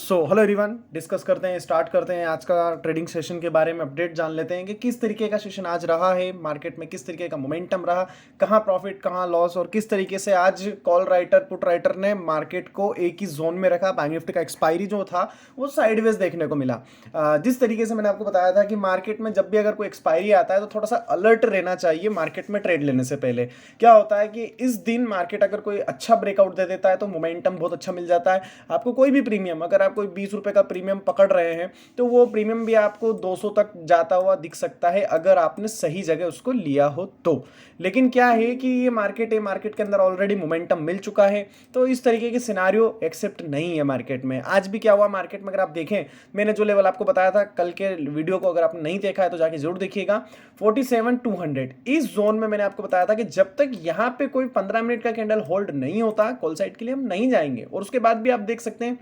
Hello everyone, discuss करते हैं, start करते हैं आज का ट्रेडिंग सेशन के बारे में। अपडेट जान लेते हैं कि किस तरीके का सेशन आज रहा है, मार्केट में किस तरीके का मोमेंटम रहा, कहाँ प्रॉफिट कहाँ लॉस, और किस तरीके से आज कॉल राइटर पुट राइटर ने मार्केट को एक ही जोन में रखा। बैंक निफ्टी का एक्सपायरी जो था वो साइडवेज देखने को मिला। जिस तरीके से मैंने आपको बताया था कि मार्केट में जब भी अगर कोई एक्सपायरी आता है तो थोड़ा सा अलर्ट रहना चाहिए मार्केट में ट्रेड लेने से पहले। क्या होता है कि इस दिन मार्केट अगर कोई अच्छा ब्रेकआउट दे देता है तो मोमेंटम बहुत अच्छा मिल जाता है। आपको कोई भी प्रीमियम, अगर आप कोई 20 रुपए का प्रीमियम पकड़ रहे हैं तो वो प्रीमियम भी आपको 200 तक जाता हुआ दिख सकता है अगर आपने सही जगह उसको लिया हो तो। लेकिन क्या है कि ये मार्केट है, मार्केट के अंदर ऑलरेडी मोमेंटम मिल चुका है, तो इस तरीके के सिनारियो एक्सेप्ट नहीं है मार्केट में। आज भी क्या हुआ मार्केट में, अगर आप देखें, मैंने जो लेवल आपको बताया था कल के वीडियो को, अगर आपने नहीं देखा है तो जाके जरूर देखिएगा। 47,200 इस जोन में मैंने आपको बताया था कि जब तक यहाँ पे कोई 15 मिनट का कैंडल होल्ड नहीं होता कॉल साइड के लिए हम नहीं जाएंगे। और उसके बाद भी आप देख सकते हैं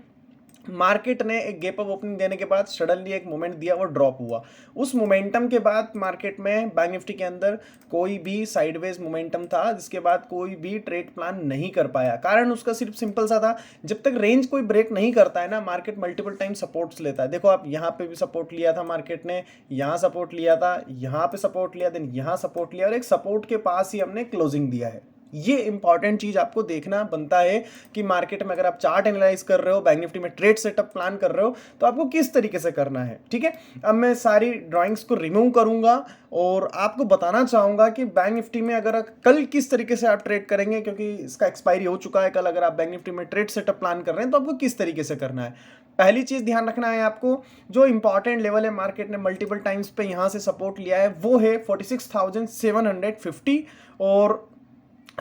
मार्केट ने एक गैप अप ओपनिंग देने के बाद सडनली एक मोमेंट दिया, वो ड्रॉप हुआ। उस मोमेंटम के बाद मार्केट में बैंक निफ्टी के अंदर कोई भी साइडवेज मोमेंटम था जिसके बाद कोई भी ट्रेड प्लान नहीं कर पाया। कारण उसका सिर्फ सिंपल सा था, जब तक रेंज कोई ब्रेक नहीं करता है ना, मार्केट मल्टीपल टाइम सपोर्ट्स लेता है। देखो आप यहाँ पे भी सपोर्ट लिया था मार्केट ने, यहाँ सपोर्ट लिया था, यहाँ पे सपोर्ट लिया, देन यहाँ सपोर्ट लिया, और एक सपोर्ट के पास ही हमने क्लोजिंग दिया है। ये इंपॉर्टेंट चीज आपको देखना बनता है कि मार्केट में अगर आप चार्ट एनालाइज कर रहे हो, बैंक निफ्टी में ट्रेड सेटअप प्लान कर रहे हो, तो आपको किस तरीके से करना है। ठीक है, अब मैं सारी ड्राइंग्स को रिमूव करूंगा और आपको बताना चाहूंगा कि बैंक निफ्टी में अगर कल किस तरीके से आप ट्रेड करेंगे, क्योंकि इसका एक्सपायरी हो चुका है कल। अगर आप बैंक निफ्टी में ट्रेड सेटअप प्लान कर रहे हैं तो आपको किस तरीके से करना है। पहली चीज ध्यान रखना है आपको, जो इंपॉर्टेंट लेवल है मार्केट ने मल्टीपल टाइम्स पे यहां से सपोर्ट लिया है, वो है 46,750 और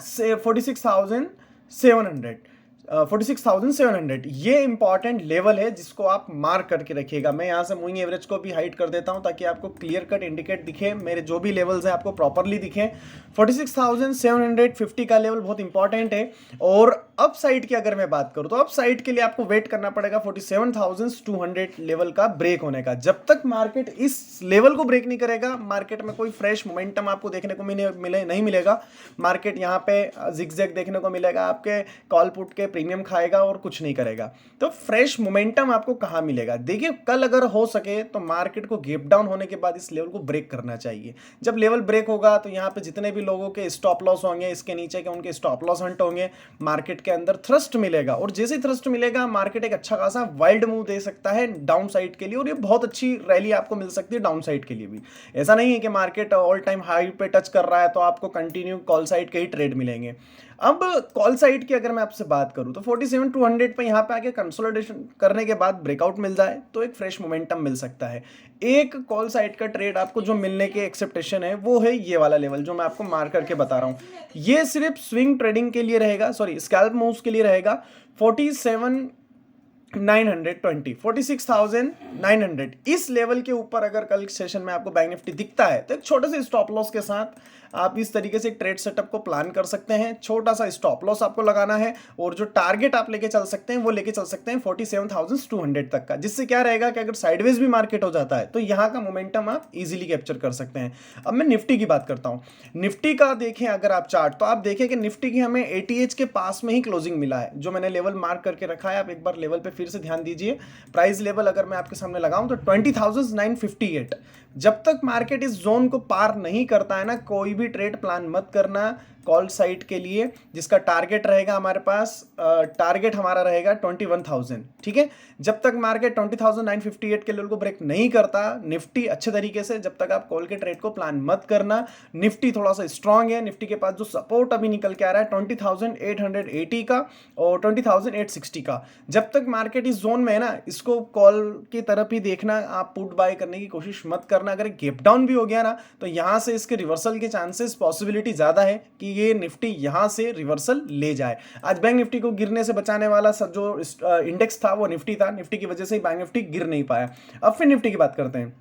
46,700 ये इंपॉर्टेंट लेवल है जिसको आप मार्क करके रखिएगा। मैं यहां से मूविंग एवरेज को भी हाइड कर देता हूं ताकि आपको क्लियर कट इंडिकेट दिखे, मेरे जो भी लेवल्स हैं आपको प्रॉपरली दिखे। 46,750 का लेवल बहुत इंपॉर्टेंट है। और अप साइड की अगर मैं बात करूं तो अप साइड के लिए आपको वेट करना पड़ेगा 47,200 लेवल का ब्रेक होने का। जब तक मार्केट इस लेवल को ब्रेक नहीं करेगा, मार्केट में कोई फ्रेश मोमेंटम आपको देखने को नहीं मिलेगा। मार्केट यहाँ पे जिगजैग देखने को मिलेगा, आपके कॉल पुट के प्रीमियम खाएगा और कुछ नहीं करेगा। तो फ्रेश मोमेंटम आपको कहां मिलेगा? देखिए, कल अगर हो सके तो मार्केट को गैप डाउन होने के बाद इस लेवल को ब्रेक करना चाहिए। जब लेवल ब्रेक होगा तो यहां पे जितने भी लोगों के स्टॉप लॉस होंगे, इसके नीचे के उनके स्टॉप लॉस हंट होंगे, मार्केट के अंदर थ्रस्ट मिलेगा। और जैसे ही थ्रस्ट मिलेगा, मार्केट एक अच्छा खासा वाइल्ड मूव दे सकता है डाउन साइड के लिए, और ये बहुत अच्छी रैली आपको मिल सकती है डाउन साइड के लिए भी। ऐसा नहीं है कि मार्केट ऑल टाइम हाई पे टच कर रहा है तो आपको कंटिन्यू कॉल साइड के ही ट्रेड मिलेंगे। अब कॉल साइड की अगर मैं आपसे बात करूं तो 47,200 पे यहां पे आके कंसोलिडेशन करने के बाद ब्रेकआउट मिल जाए तो एक फ्रेश मोमेंटम मिल सकता है। एक कॉल साइड का ट्रेड आपको जो मिलने के एक्सेप्टेशन है वो है ये वाला लेवल जो मैं आपको मार्क करके बता रहा हूं। ये सिर्फ स्विंग ट्रेडिंग के लिए रहेगा, सॉरी स्कैल्प मूव्स के लिए रहेगा। 46,900 इस लेवल के ऊपर अगर कल सेशन में आपको बैंक निफ्टी दिखता है तो एक छोटे से स्टॉप लॉस के साथ आप इस तरीके से ट्रेड सेटअप को प्लान कर सकते हैं। छोटा सा स्टॉप लॉस आपको लगाना है और जो टारगेट आप लेके चल सकते हैं वो लेके चल सकते हैं 47,200 तक का, जिससे क्या रहेगा कि अगर साइडवेज भी मार्केट हो जाता है तो यहां का मोमेंटम आप इजीली कैप्चर कर सकते हैं। अब मैं निफ्टी की बात करता हूं। निफ्टी का देखें अगर आप चार्ट, तो आप देखें कि निफ्टी की हमें एटीएच के पास में ही क्लोजिंग मिला है। जो मैंने लेवल मार्क करके रखा है, आप एक बार लेवल पे फिर से ध्यान दीजिए। प्राइस लेवल अगर मैं आपके सामने लगाऊं तो 20,958। जब तक मार्केट इस जोन को पार नहीं करता है ना, कोई भी ट्रेड प्लान मत करना कॉल साइड के लिए, जिसका टारगेट रहेगा हमारे पास, टारगेट हमारा रहेगा 21,000। ठीक है, जब तक मार्केट 20,958 के लेवल को ब्रेक नहीं करता निफ्टी अच्छे तरीके से, जब तक आप कॉल के ट्रेड को प्लान मत करना। निफ्टी थोड़ा सा स्ट्रांग है, निफ्टी के पास जो सपोर्ट अभी निकल के आ रहा है 20,880 का और 20,860 का। जब तक मार्केट इस जोन में है ना, इसको कॉल की तरफ ही देखना, आप पुट बाय करने की कोशिश मत करना। अगर गैप डाउन भी हो गया ना तो यहां से इसके रिवर्सल के चांसेस, पॉसिबिलिटी ज्यादा है कि ये निफ्टी यहां से रिवर्सल ले जाए। आज बैंक निफ्टी को गिरने से बचाने वाला जो इंडेक्स था वो निफ्टी था, निफ्टी की वजह से ही बैंक निफ्टी गिर नहीं पाया। अब फिर निफ्टी की बात करते हैं।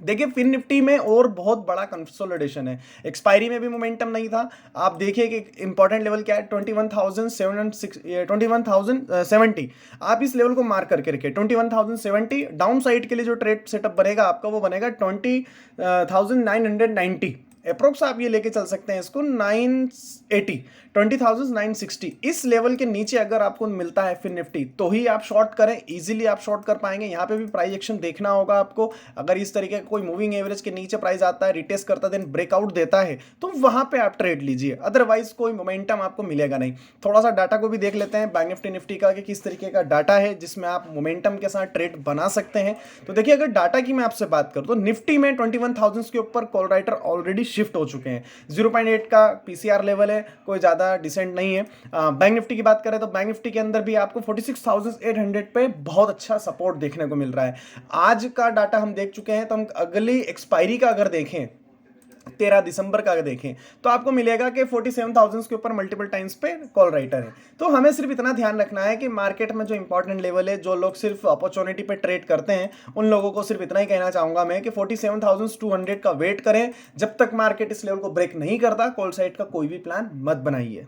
देखिए, फिर निफ्टी में और बहुत बड़ा कंसोलिडेशन है। एक्सपायरी में भी मोमेंटम नहीं था। आप देखिए कि इंपॉर्टेंट लेवल क्या है, 21,070। आप इस लेवल को मार्क करके रखिए 21,070। डाउन साइड के लिए जो ट्रेड सेटअप बनेगा आपका वो बनेगा 20,990। अप्रोक्स आप ये लेके चल सकते हैं इसको 980, 20,960 इस लेवल के नीचे अगर आपको मिलता है फिर निफ्टी तो ही आप शॉर्ट करें, इजीली आप शॉर्ट कर पाएंगे। यहाँ पे भी प्राइस एक्शन देखना होगा आपको। अगर इस तरीके का कोई मूविंग एवरेज के नीचे प्राइस आता है, रिटेस्ट करता है, देन ब्रेकआउट देता है तो वहां पे आप ट्रेड लीजिए, अदरवाइज कोई मोमेंटम आपको मिलेगा नहीं। थोड़ा सा डाटा को भी देख लेते हैं बैंक निफ्टी का कि किस तरीके का डाटा है जिसमें आप मोमेंटम के साथ ट्रेड बना सकते हैं। तो देखिए अगर डाटा की मैं आपसे बात करूं तो निफ्टी में 21,000 के ऊपर कॉल राइटर ऑलरेडी शिफ्ट हो चुके हैं। 0.8 का पीसीआर लेवल है, कोई ज्यादा डिसेंट नहीं है। बैंक निफ्टी की बात करें तो बैंक निफ्टी के अंदर भी आपको 46,800 पे बहुत अच्छा सपोर्ट देखने को मिल रहा है। आज का डाटा हम देख चुके हैं, तो हम अगली एक्सपायरी का अगर देखें 13 दिसंबर का देखें तो आपको मिलेगा कि 47,000 के ऊपर मल्टीपल टाइम्स पे कॉल राइटर है। तो हमें सिर्फ इतना ध्यान रखना है कि मार्केट में जो इंपॉर्टेंट लेवल है, जो लोग सिर्फ अपॉर्चुनिटी पे ट्रेड करते हैं, उन लोगों को सिर्फ इतना ही कहना चाहूंगा मैं कि 47,200 का वेट करें। जब तक मार्केट इस लेवल को ब्रेक नहीं करता, कॉल साइड का कोई भी प्लान मत बनाइए।